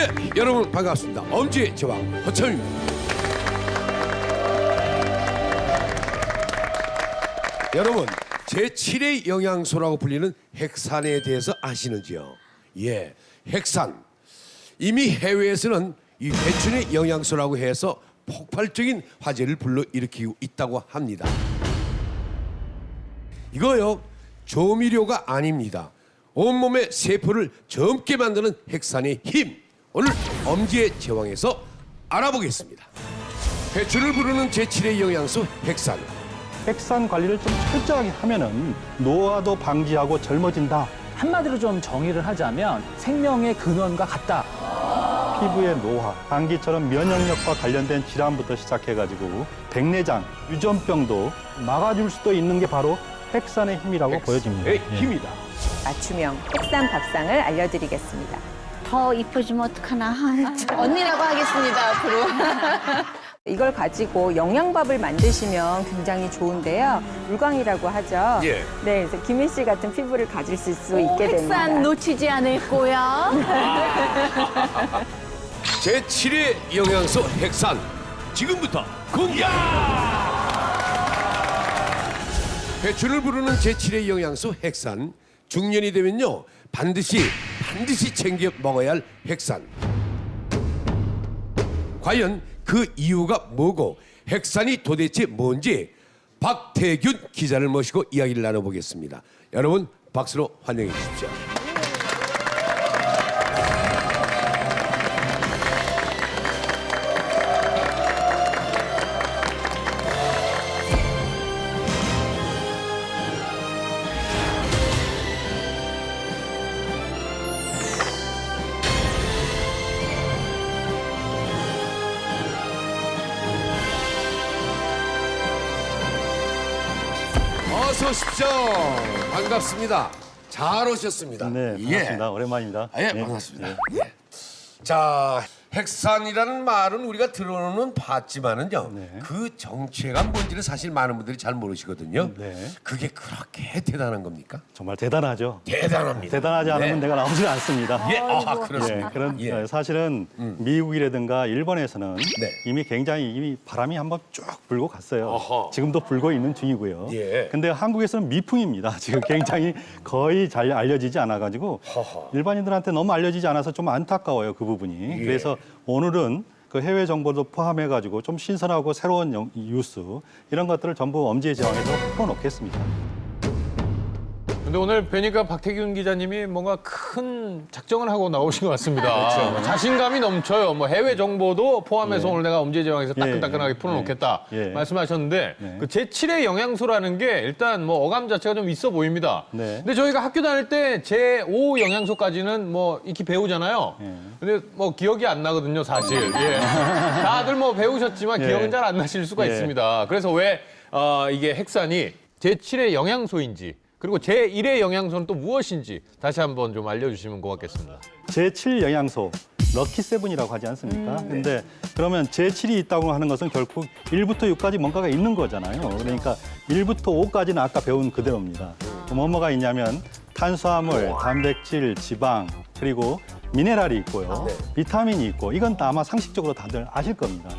예, 여러분 반갑습니다. 엄지의 제왕 허참입니다. 여러분, 제7의 영양소라고 불리는 핵산에 대해서 아시는지요? 예, 핵산. 이미 해외에서는 이 회춘의 영양소라고 해서 폭발적인 화제를 불러일으키고 있다고 합니다. 이거요, 조미료가 아닙니다. 온몸의 세포를 젊게 만드는 핵산의 힘. 오늘 엄지의 제왕에서 알아보겠습니다. 회춘을 부르는 제7의 영양소 핵산. 핵산 관리를 좀 철저하게 하면은 노화도 방지하고 젊어진다. 한마디로 좀 정의를 하자면 생명의 근원과 같다. 피부의 노화, 감기처럼 면역력과 관련된 질환부터 시작해가지고 백내장, 유전병도 막아줄 수도 있는 게 바로 핵산의 힘이라고 보여집니다. 핵산의 힘이다. 맞춤형 핵산 밥상을 알려드리겠습니다. 더 이뻐지면 어떡하나. 언니라고 하겠습니다, 앞으로. 이걸 가지고 영양밥을 만드시면 굉장히 좋은데요. 물광이라고 하죠. 예. 네, 그래서 김희 씨 같은 피부를 가질 수 있게 됩니다. 핵산 놓치지 않을 거야. 제7의 영양소 핵산. 지금부터 공개! 회춘을 부르는 제7의 영양소 핵산. 중년이 되면요, 반드시 챙겨 먹어야 할 핵산. 과연 그 이유가 뭐고 핵산이 도대체 뭔지 박태균 기자를 모시고 이야기를 나눠보겠습니다. 여러분 박수로 환영해 주십시오. 어서 오십시오. 반갑습니다. 잘 오셨습니다. 네, 반갑습니다. 오랜만입니다. 예, 네. 반갑습니다. 예. 자, 핵산이라는 말은 우리가 들어는 봤지만은요, 네. 그 정체가 뭔지를 사실 많은 분들이 잘 모르시거든요. 네. 그게 그렇게 대단한 겁니까? 정말 대단하죠. 대단합니다. 대단하지 않으면 네. 내가 나오지가 않습니다. 예, 그렇습니다. 그런 예. 사실은 미국이라든가 일본에서는 네. 이미 굉장히 바람이 한번 쭉 불고 갔어요. 어허. 지금도 불고 있는 중이고요. 예. 근데 한국에서는 미풍입니다. 지금 굉장히 거의 잘 알려지지 않아가지고 허허. 일반인들한테 너무 알려지지 않아서 좀 안타까워요, 그 부분이. 예. 그래서 오늘은 그 해외 정보도 포함해가지고 좀 신선하고 새로운 뉴스 이런 것들을 전부 엄지의 제왕에서 풀어놓겠습니다. 근데 오늘 뵈니까 박태균 기자님이 뭔가 큰 작정을 하고 나오신 것 같습니다. 그렇죠. 자신감이 넘쳐요. 뭐 해외 정보도 포함해서 예. 오늘 내가 엄지의 제왕에서 따끈따끈하게 예. 풀어놓겠다 예. 말씀하셨는데 네. 그 제7의 영양소라는 게 일단 뭐 어감 자체가 좀 있어 보입니다. 네. 근데 저희가 학교 다닐 때 제5 영양소까지는 뭐 익히 배우잖아요. 예. 근데 뭐 기억이 안 나거든요, 사실. 예. 다들 뭐 배우셨지만 예. 기억은 잘 안 나실 수가 예. 있습니다. 그래서 왜 이게 핵산이 제7의 영양소인지 그리고 제1의 영양소는 또 무엇인지 다시 한번 좀 알려주시면 고맙겠습니다. 제7 영양소, 럭키세븐이라고 하지 않습니까? 근데 그러면 제7이 있다고 하는 것은 결국 1부터 6까지 뭔가가 있는 거잖아요. 그러니까 1부터 5까지는 아까 배운 그대로입니다. 뭐가 있냐면 탄수화물, 단백질, 지방, 그리고 미네랄이 있고요. 비타민이 있고 이건 다 아마 상식적으로 다들 아실 겁니다.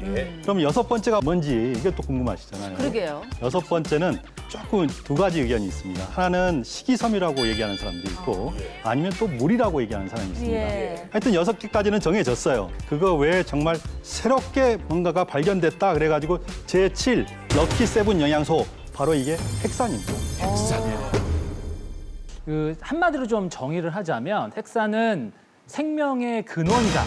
그럼 6번째가 뭔지 이게 또 궁금하시잖아요. 그러게요. 6번째는 조금 두 가지 의견이 있습니다. 하나는 식이섬유라고 얘기하는 사람도 있고 아니면 또 물이라고 얘기하는 사람이 있습니다. 예. 하여튼 6개까지는 정해졌어요. 그거 외에 정말 새롭게 뭔가가 발견됐다 그래가지고 제7 럭키7 영양소 바로 이게 핵산입니다. 그 한마디로 좀 정의를 하자면 핵산은 생명의 근원이다.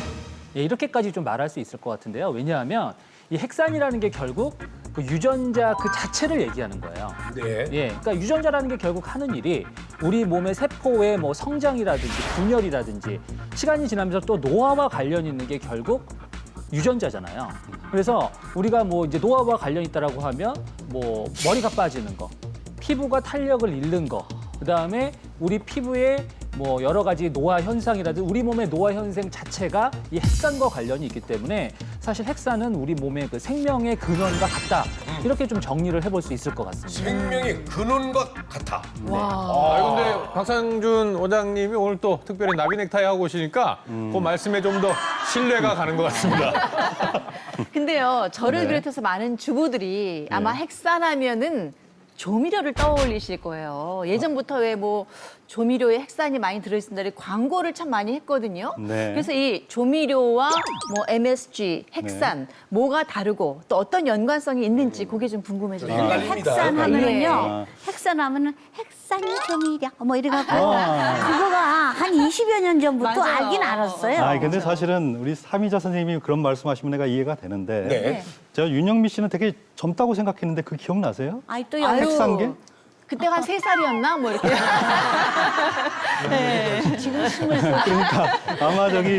예, 이렇게까지 좀 말할 수 있을 것 같은데요. 왜냐하면 이 핵산이라는 게 결국 그 유전자 그 자체를 얘기하는 거예요. 네. 예, 그러니까 유전자라는 게 결국 하는 일이 우리 몸의 세포의 뭐 성장이라든지 분열이라든지 시간이 지나면서 또 노화와 관련 있는 게 결국 유전자잖아요. 그래서 우리가 뭐 이제 노화와 관련 있다라고 하면 뭐 머리가 빠지는 거, 피부가 탄력을 잃는 거, 그다음에 우리 피부에 뭐 여러 가지 노화 현상이라든지 우리 몸의 노화 현상 자체가 이 핵산과 관련이 있기 때문에 사실 핵산은 우리 몸의 그 생명의 근원과 같다. 이렇게 좀 정리를 해볼 수 있을 것 같습니다. 생명의 근원과 같아. 근데 박상준 원장님이 오늘 또 특별히 나비 넥타이 하고 오시니까 그 말씀에 좀 더 신뢰가 가는 것 같습니다. 근데요, 저를 네. 비롯해서 많은 주부들이 아마 핵산하면은 조미료를 떠올리실 거예요. 예전부터 왜 뭐 조미료에 핵산이 많이 들어있습니다. 광고를 참 많이 했거든요. 네. 그래서 이 조미료와 뭐 MSG, 핵산, 뭐가 다르고 또 어떤 연관성이 있는지 그게 좀 궁금해져요. 헷갈립니다. 핵산 하면은요. 아. 핵산 하면은 핵산 조미료 뭐 이래갖고 그거가 한 20여 년 전부터 맞아요. 알긴 알았어요. 아, 근데 사실은 우리 삼희자 선생님이 그런 말씀하시면 내가 이해가 되는데 네. 제가 윤영미 씨는 되게 젊다고 생각했는데 그 기억나세요? 아이 또 아유, 핵산계? 그때 한 3살이었나? 뭐 이렇게. 지금 20살. 그러니까 아마 저기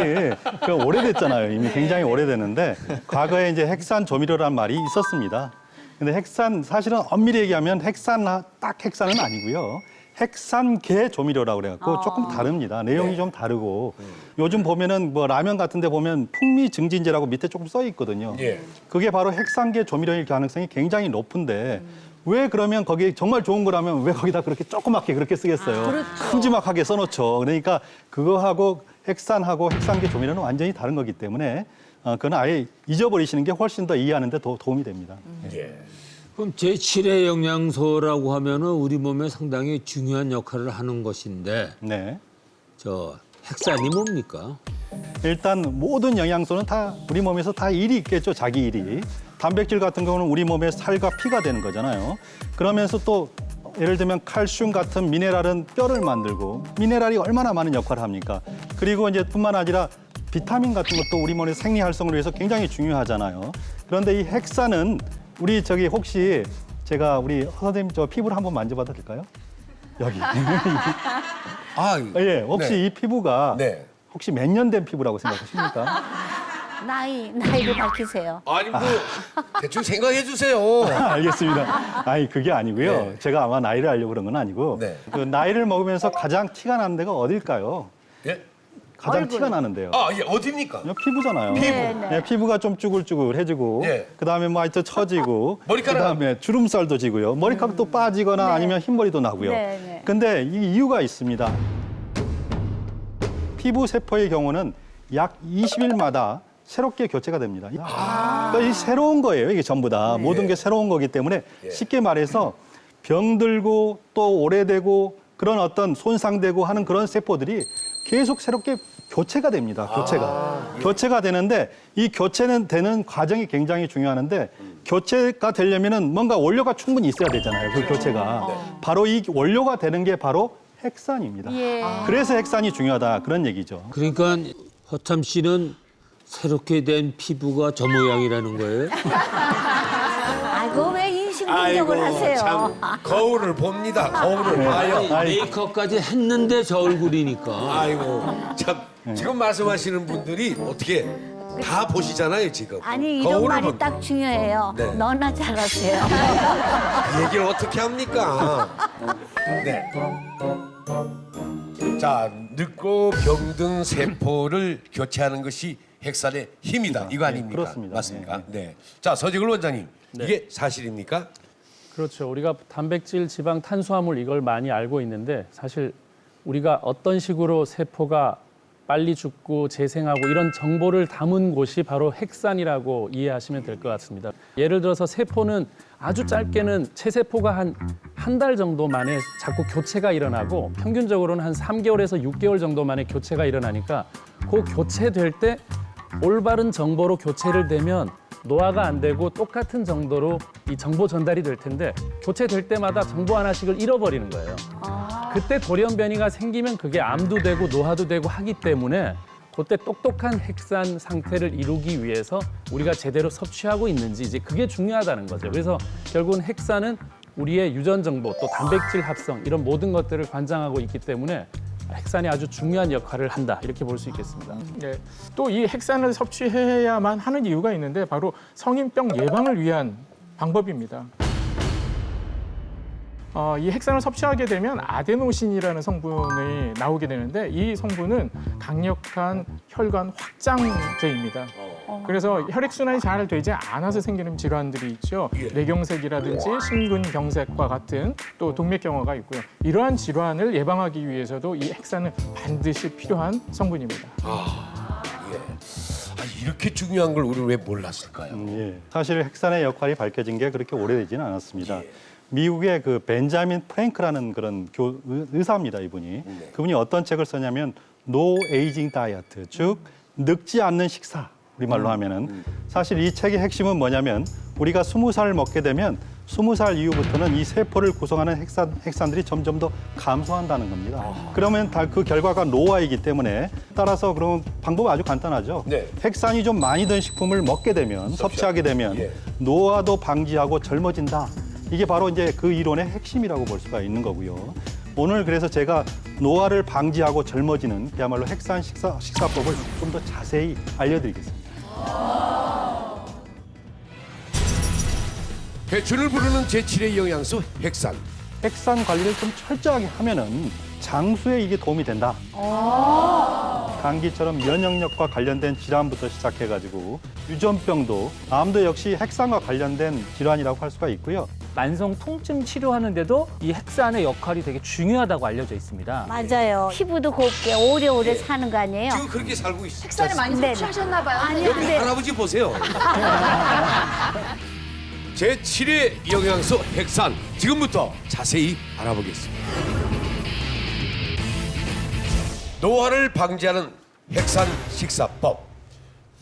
그 오래됐잖아요. 이미 굉장히 오래됐는데 과거에 이제 핵산 조미료란 말이 있었습니다. 근데 핵산 사실은 엄밀히 얘기하면 딱 핵산은 아니고요. 핵산계 조미료라고 그래갖고 조금 다릅니다. 내용이 좀 다르고 요즘 보면은 뭐 라면 같은 데 보면 풍미 증진제라고 밑에 조금 써 있거든요. 예. 그게 바로 핵산계 조미료일 가능성이 굉장히 높은데 왜 그러면 거기 정말 좋은 거라면 왜 거기다 그렇게 조그맣게 그렇게 쓰겠어요? 큼지막하게 써놓죠. 그러니까 그거하고 핵산하고 핵산계 조미료는 완전히 다른 거기 때문에 그건 아예 잊어버리시는 게 훨씬 더 이해하는 데 도움이 됩니다. 예. 그럼 제7의 영양소라고 하면은 우리 몸에 상당히 중요한 역할을 하는 것인데 네. 저 핵산이 뭡니까? 일단 모든 영양소는 다 우리 몸에서 다 일이 있겠죠, 자기 일이. 단백질 같은 경우는 우리 몸의 살과 피가 되는 거잖아요. 그러면서 또 예를 들면 칼슘 같은 미네랄은 뼈를 만들고 미네랄이 얼마나 많은 역할을 합니까? 그리고 이제 뿐만 아니라 비타민 같은 것도 우리 몸의 생리 활성을 위해서 굉장히 중요하잖아요. 그런데 이 핵산은 우리 저기 혹시 제가 우리 선생님 저 피부를 한번 만져봐도 될까요? 여기. 아, 예, 혹시 네. 이 피부가 네. 혹시 몇 년 된 피부라고 생각하십니까? 나이를 밝히세요. 아니 뭐 대충 생각해 주세요. 알겠습니다. 아니 그게 아니고요. 네. 제가 아마 나이를 알려고 그런 건 아니고 네. 그 나이를 먹으면서 가장 티가 나는 데가 어딜까요? 예? 가장 티가 나는데요. 아, 예, 어디입니까? 그냥 피부잖아요. 피부. 네, 피부가 좀 쭈글쭈글해지고 예. 그다음에 뭐 하여튼 처지고 머리카락. 그다음에 주름살도 지고요. 머리카락도 빠지거나 아니면 흰머리도 나고요. 네, 네. 근데 이 이유가 있습니다. 피부 세포의 경우는 약 20일마다 새롭게 교체가 됩니다. 그러니까 이 새로운 거예요. 이게 전부 다. 모든 게 새로운 거기 때문에 쉽게 말해서 병들고 또 오래되고 그런 어떤 손상되고 하는 그런 세포들이 계속 새롭게 교체가 됩니다. 교체가 되는데 이 교체는 되는 과정이 굉장히 중요한데 교체가 되려면은 뭔가 원료가 충분히 있어야 되잖아요. 그 교체가. 바로 이 원료가 되는 게 바로 핵산입니다. 그래서 핵산이 중요하다. 그런 얘기죠. 그러니까 허참 씨는 새롭게 된 피부가 저 모양이라는 거예요? 아이고 왜 인식 공격을 하세요? 참 거울을 봅니다. 거울을 봐요. 메이크업까지 했는데 저 얼굴이니까. 아이고 참 지금 말씀하시는 분들이 어떻게 다 보시잖아요 지금. 아니 이런 거울을 말이 본- 딱 중요해요. 네. 너나 잘하세요. 그 얘기를 어떻게 합니까? 네. 자, 늙고 병든 세포를 교체하는 것이 핵산의 힘이다. 이거 아닙니까? 그렇습니다. 맞습니까? 네. 자, 서지글 원장님, 이게 사실입니까? 그렇죠. 우리가 단백질, 지방, 탄수화물 이걸 많이 알고 있는데 사실 우리가 어떤 식으로 세포가 빨리 죽고 재생하고 이런 정보를 담은 곳이 바로 핵산이라고 이해하시면 될 것 같습니다. 예를 들어서 세포는 아주 짧게는 체세포가 한 달 정도 만에 자꾸 교체가 일어나고 평균적으로는 한 3개월에서 6개월 정도 만에 교체가 일어나니까 그 교체될 때 올바른 정보로 교체를 되면 노화가 안 되고 똑같은 정도로 이 정보 전달이 될 텐데 교체될 때마다 정보 하나씩을 잃어버리는 거예요. 그때 돌연변이가 생기면 그게 암도 되고 노화도 되고 하기 때문에 그때 똑똑한 핵산 상태를 이루기 위해서 우리가 제대로 섭취하고 있는지 이제 그게 중요하다는 거죠. 그래서 결국은 핵산은 우리의 유전 정보 또 단백질 합성 이런 모든 것들을 관장하고 있기 때문에 핵산이 아주 중요한 역할을 한다 이렇게 볼 수 있겠습니다. 네. 또 이 핵산을 섭취해야만 하는 이유가 있는데 바로 성인병 예방을 위한 방법입니다. 이 핵산을 섭취하게 되면 아데노신이라는 성분이 나오게 되는데 이 성분은 강력한 혈관 확장제입니다. 그래서 혈액순환이 잘 되지 않아서 생기는 질환들이 있죠. 뇌경색이라든지 심근경색과 같은 또 동맥경화가 있고요. 이러한 질환을 예방하기 위해서도 이 핵산은 반드시 필요한 성분입니다. 이렇게 중요한 걸 우리는 왜 몰랐을까요? 예. 사실 핵산의 역할이 밝혀진 게 그렇게 오래되지는 않았습니다. 미국의 그 벤자민 프랭크라는 그런 의사입니다, 이분이. 그분이 어떤 책을 썼냐면 노 에이징 다이어트, 즉 늙지 않는 식사. 우리말로 하면은 사실 이 책의 핵심은 뭐냐면 우리가 20살을 먹게 되면 20살 이후부터는 이 세포를 구성하는 핵산들이 점점 더 감소한다는 겁니다. 그러면 다 그 결과가 노화이기 때문에 따라서 그러면 방법은 아주 간단하죠. 네. 핵산이 좀 많이 든 식품을 먹게 되면 섭취하게 되면 노화도 방지하고 젊어진다. 이게 바로 이제 그 이론의 핵심이라고 볼 수가 있는 거고요. 오늘 그래서 제가 노화를 방지하고 젊어지는 그야말로 핵산 식사법을 좀 더 자세히 알려드리겠습니다. 회춘을 부르는 제7의 영양소 핵산. 핵산 관리를 좀 철저하게 하면은 장수에 이게 도움이 된다. 감기처럼 면역력과 관련된 질환부터 시작해가지고 유전병도, 암도 역시 핵산과 관련된 질환이라고 할 수가 있고요. 만성 통증 치료하는데도 이 핵산의 역할이 되게 중요하다고 알려져 있습니다. 맞아요. 피부도 곱게 오래오래 사는 거 아니에요? 지금 그렇게 살고 있어요. 핵산을 많이 네네. 섭취하셨나 봐요. 아니요, 옆에 근데 할아버지 보세요. 제7의 영양소 핵산. 지금부터 자세히 알아보겠습니다. 노화를 방지하는 핵산 식사법.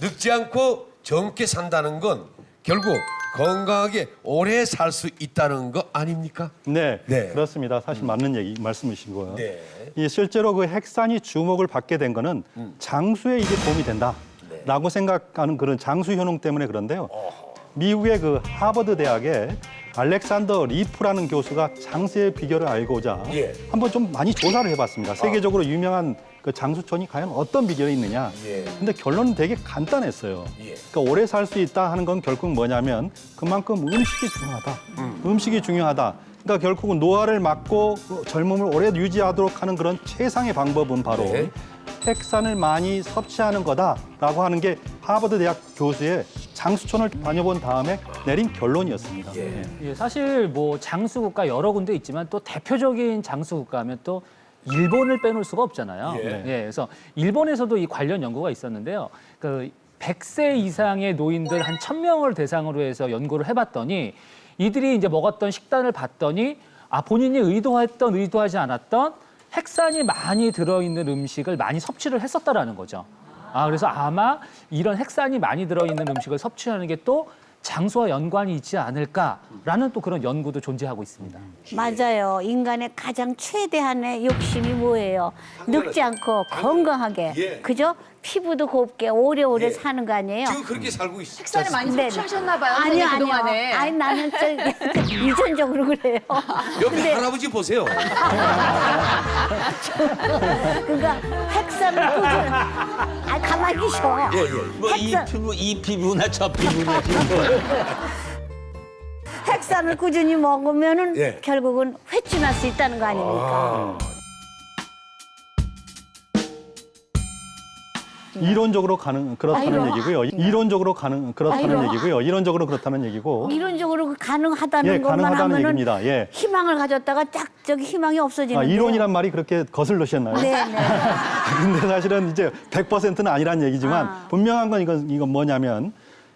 늙지 않고 젊게 산다는 건 결국 건강하게 오래 살 수 있다는 거 아닙니까? 네, 네. 그렇습니다. 사실 맞는 말씀이시고요. 네. 이 실제로 그 핵산이 주목을 받게 된 거는 장수에 이게 도움이 된다라고 생각하는 그런 장수 효능 때문에 그런데요. 미국의 그 하버드 대학의 알렉산더 리프라는 교수가 장수의 비결을 알고자 한번 좀 많이 조사를 해봤습니다. 세계적으로 유명한 그 장수촌이 과연 어떤 비결이 있느냐. 근데 결론은 되게 간단했어요. 그러니까 오래 살 수 있다 하는 건 결국 뭐냐면 그만큼 음식이 중요하다. 음식이 중요하다. 그러니까 결국은 노화를 막고 젊음을 오래 유지하도록 하는 그런 최상의 방법은 바로 핵산을 많이 섭취하는 거다라고 하는 게 하버드 대학 교수의 장수촌을 다녀본 다음에 내린 결론이었습니다. 예, 사실 뭐 장수국가 여러 군데 있지만 또 대표적인 장수국가 하면 또 일본을 빼놓을 수가 없잖아요. 그래서 일본에서도 이 관련 연구가 있었는데요. 그 100세 이상의 노인들 한 1000명을 대상으로 해서 연구를 해봤더니 이들이 이제 먹었던 식단을 봤더니 본인이 의도했던 의도하지 않았던 핵산이 많이 들어있는 음식을 많이 섭취를 했었다라는 거죠. 그래서 아마 이런 핵산이 많이 들어있는 음식을 섭취하는 게 또 장수와 연관이 있지 않을까라는 또 그런 연구도 존재하고 있습니다. 맞아요. 인간의 가장 최대한의 욕심이 뭐예요? 늙지 않고 건강하게, 그죠? 피부도 곱게 오래오래 사는 거 아니에요? 지금 그렇게 살고 있어요. 핵산을 많이 네네. 섭취하셨나 봐요. 아니요, 선생님, 아니요. 그동안에. 아니, 나는 유전적으로 그래요. 옆에 할아버지 보세요. 그러니까 핵산을 꾸준히, 가만히 계셔. 이 피부나 저 피부나 핵산을 꾸준히 먹으면은 결국은 회춘할 수 있다는 거 아닙니까? 이론적으로 그렇다는 얘기고요. 이론적으로 그렇다는 얘기고요. 이론적으로 그렇다는 얘기고. 이론적으로 가능하다는 것만 가능하다는 하면은 얘기입니다. 예. 희망을 가졌다가 딱 저기 희망이 없어지는. 이론이란 말이 그렇게 거슬르셨나요? 네네. 근데 사실은 이제 100%는 아니란 얘기지만 분명한 건 이건 뭐냐면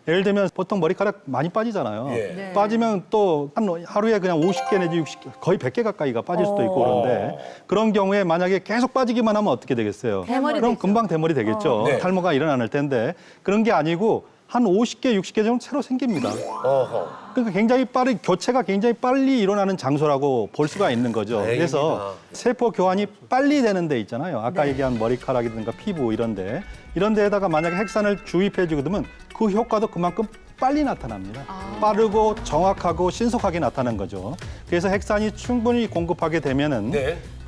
예를 들면 보통 머리카락 많이 빠지잖아요. 빠지면 또 한 하루에 그냥 50개 내지 60개, 거의 100개 가까이가 빠질 수도 있고 그런데 그런 경우에 만약에 계속 빠지기만 하면 어떻게 되겠어요? 대머리 그럼 되죠. 금방 대머리 되겠죠. 탈모가 일어날 텐데 그런 게 아니고 한 50개, 60개 정도 새로 생깁니다. 그러니까 굉장히 교체가 굉장히 빨리 일어나는 장소라고 볼 수가 있는 거죠. 그래서 세포 교환이 빨리 되는 데 있잖아요. 아까 얘기한 머리카락이든가 피부 이런 데에다가 만약에 핵산을 주입해 주거든 그 효과도 그만큼 빨리 나타납니다. 빠르고 정확하고 신속하게 나타나는 거죠. 그래서 핵산이 충분히 공급하게 되면은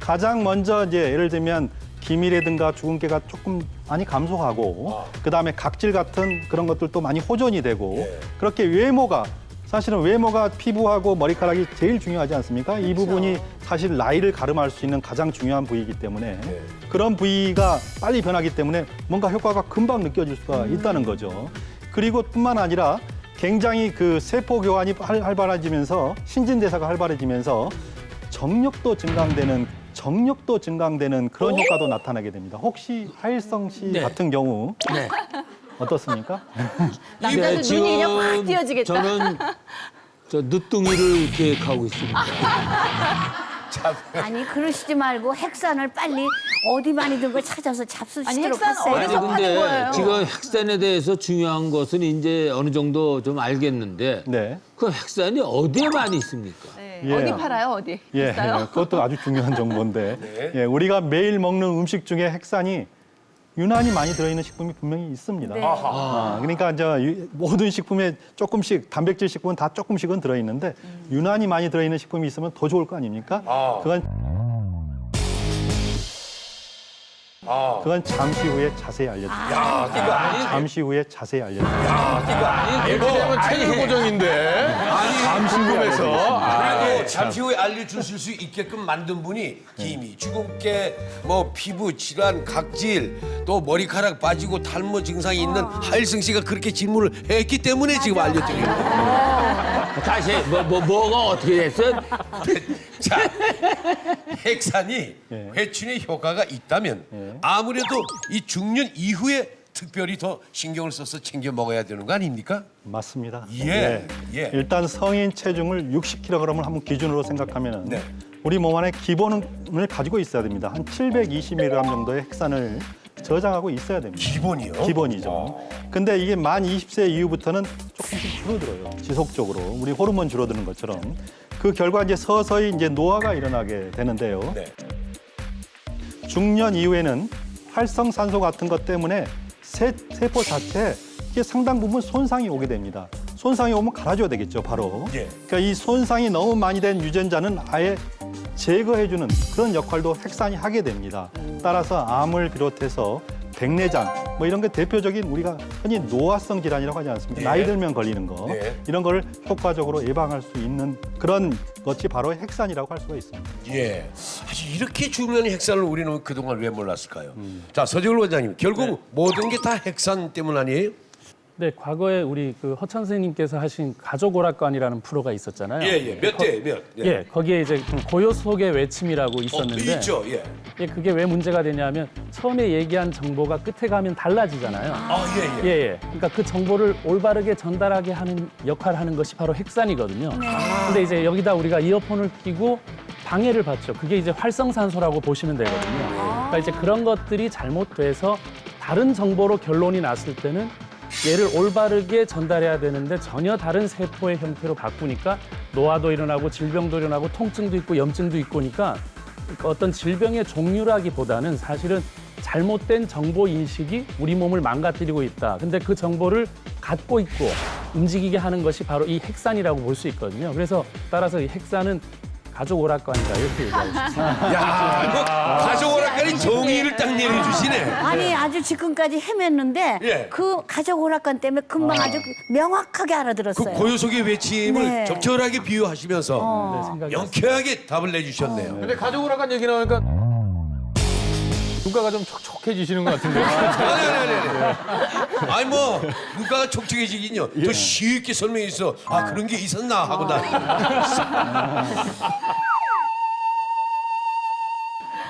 가장 먼저 이제 예를 들면 기미라든가 주근깨가 조금 많이 감소하고 그다음에 각질 같은 그런 것들도 많이 호전이 되고 그렇게 외모가 사실은 외모가 피부하고 머리카락이 제일 중요하지 않습니까? 이 부분이 사실 나이를 가름할 수 있는 가장 중요한 부위이기 때문에 그런 부위가 빨리 변하기 때문에 뭔가 효과가 금방 느껴질 수가 있다는 거죠. 그리고 뿐만 아니라 굉장히 그 세포 교환이 활발해지면서 신진대사가 활발해지면서 정력도 증강되는 그런 효과도 나타나게 됩니다. 혹시 하일성 씨 네. 같은 경우 네. 어떻습니까? 남자도 눈이 그냥 확 띄어지겠다. 저는 저 늦둥이를 계획하고 있습니다. 아니 그러시지 말고 핵산을 빨리 어디 많이 든 걸 찾아서 아니, 잡수시도록 핵산 하세요. 어디서 파는 거예요? 지금 핵산에 대해서 중요한 것은 이제 어느 정도 좀 알겠는데 네. 그 핵산이 어디에 많이 있습니까? 네. 예. 어디 팔아요? 어디? 있어요? 그것도 아주 중요한 정보인데 예, 우리가 매일 먹는 음식 중에 핵산이 유난히 많이 들어있는 식품이 분명히 있습니다. 네. 그러니까 이제 모든 식품에 조금씩 단백질 식품은 다 조금씩은 들어있는데 유난히 많이 들어있는 식품이 있으면 더 좋을 거 아닙니까? 그건 잠시 후에 자세히 알려드릴게요. 잠시 후에 자세히 알려드릴게요. 이렇게 되면 체질 고정인데. 잠시 후에 알려드리겠습니다. 그리고 잠시 후에 알려주실 수 있게끔 만든 분이 기미, 주근깨, 뭐 피부 질환, 각질, 또 머리카락 빠지고 탈모 증상이 있는 하일성 씨가 그렇게 질문을 했기 때문에 지금 알려드리는 거예요. 다시 뭐가 어떻게 됐어요? 자, 핵산이 회춘에 효과가 있다면 아무래도 이 중년 이후에 특별히 더 신경을 써서 챙겨 먹어야 되는 거 아닙니까? 맞습니다. 예. 일단 성인 체중을 60kg을 한번 기준으로 생각하면 네. 우리 몸 안에 기본을 가지고 있어야 됩니다. 한 720mg 정도의 핵산을 저장하고 있어야 됩니다. 기본이요? 기본이죠. 근데 이게 만 20세 이후부터는 조금씩 줄어들어요. 지속적으로 우리 호르몬 줄어드는 것처럼 그 결과 이제 서서히 이제 노화가 일어나게 되는데요. 네. 중년 이후에는 활성산소 같은 것 때문에 세포 자체에 이게 상당 부분 손상이 오게 됩니다. 손상이 오면 갈아줘야 되겠죠, 바로. 예. 그러니까 이 손상이 너무 많이 된 유전자는 아예 제거해주는 그런 역할도 핵산이 하게 됩니다. 따라서 암을 비롯해서 백내장 뭐 이런 게 대표적인 우리가 흔히 노화성 질환이라고 하지 않습니까? 네. 나이 들면 걸리는 거 네. 이런 걸 효과적으로 예방할 수 있는 그런 것이 바로 핵산이라고 할 수가 있습니다. 예. 아주 이렇게 중요한 핵산을 우리는 그동안 왜 몰랐을까요? 자, 서재걸 원장님, 결국 모든 게 다 핵산 때문 아니에요? 네, 과거에 우리 그 허찬 선생님께서 하신 가족 오락관이라는 프로가 있었잖아요. 예. 몇 대 몇? 예, 거기에 이제 고요 속의 외침이라고 있었는데 있죠. 예. 예, 그게 왜 문제가 되냐면 처음에 얘기한 정보가 끝에 가면 달라지잖아요. 예. 그러니까 그 정보를 올바르게 전달하게 하는 역할을 하는 것이 바로 핵산이거든요. 근데 이제 여기다 우리가 이어폰을 끼고 방해를 받죠. 그게 이제 활성산소라고 보시면 되거든요. 그러니까 이제 그런 것들이 잘못돼서 다른 정보로 결론이 났을 때는 얘를 올바르게 전달해야 되는데 전혀 다른 세포의 형태로 바꾸니까 노화도 일어나고 질병도 일어나고 통증도 있고 염증도 있고 하니까 어떤 질병의 종류라기보다는 사실은 잘못된 정보 인식이 우리 몸을 망가뜨리고 있다. 근데 그 정보를 갖고 있고 움직이게 하는 것이 바로 이 핵산이라고 볼 수 있거든요. 그래서 따라서 이 핵산은 가족 오락관이다 이렇게 얘기하고 싶습니다. 야, 이거 가족 오락관이 정의를 딱 내려주시네. 아니 아주 지금까지 헤맸는데 예. 그 가족 오락관 때문에 금방 아주 명확하게 그 알아들었어요. 고요 속의 외침을 네. 적절하게 비유하시면서 네, 생각이 명쾌하게 답을 내주셨네요. 근데 가족 오락관 얘기 나오니까 눈가가 좀 촉촉해지시는 것 같은데요. 아니 뭐 눈가가 촉촉해지긴요. 더 쉽게 설명해서 아 그런 게 있었나 하고 나.